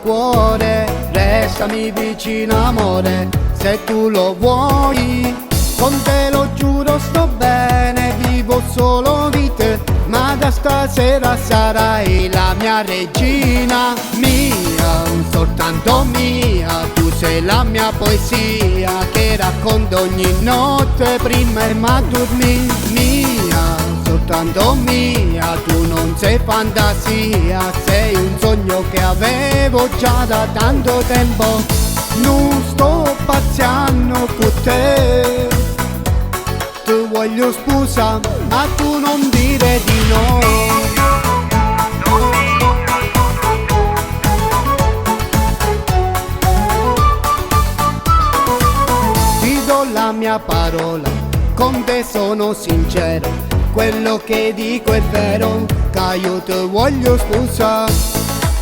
cuore, restami vicino amore, se tu lo vuoi. Con te lo giuro sto bene, vivo solo di te, ma da stasera sarai la mia regina. Mia, soltanto mia, tu sei la mia poesia che racconto ogni notte prima e ma dormi. Mia, soltanto mia, tu non sei fantasia, sei un sogno che avevo già da tanto tempo. Non sto pazziando con te, ti voglio sposa, ma tu non dire di no. Ti do la mia parola, con te sono sincero, quello che dico è vero, che io ti voglio sposare,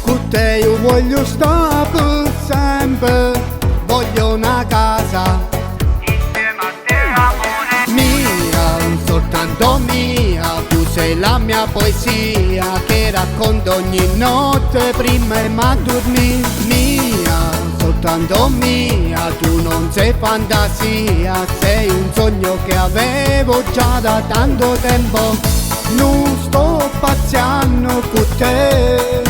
con te io voglio stare per sempre, voglio una casa insieme a te amore. mia, soltanto mia, tu sei la mia poesia che racconto ogni notte prima e ma dormi. Mia, soltanto mia, tu non sei fantasia, sei un sogno che avevo già da tanto tempo. Non sto pazziando con te,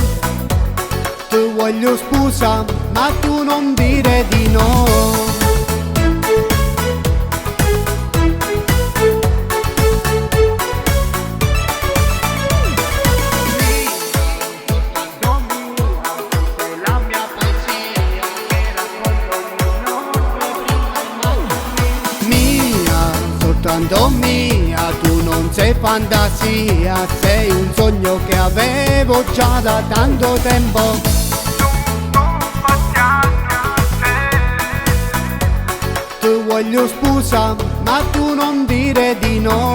ti voglio sposa, ma tu non dire di no. Soltanto mia, tu non sei fantasia, sei un sogno che avevo già da tanto tempo. Ti voglio sposa, ma tu non dire di no.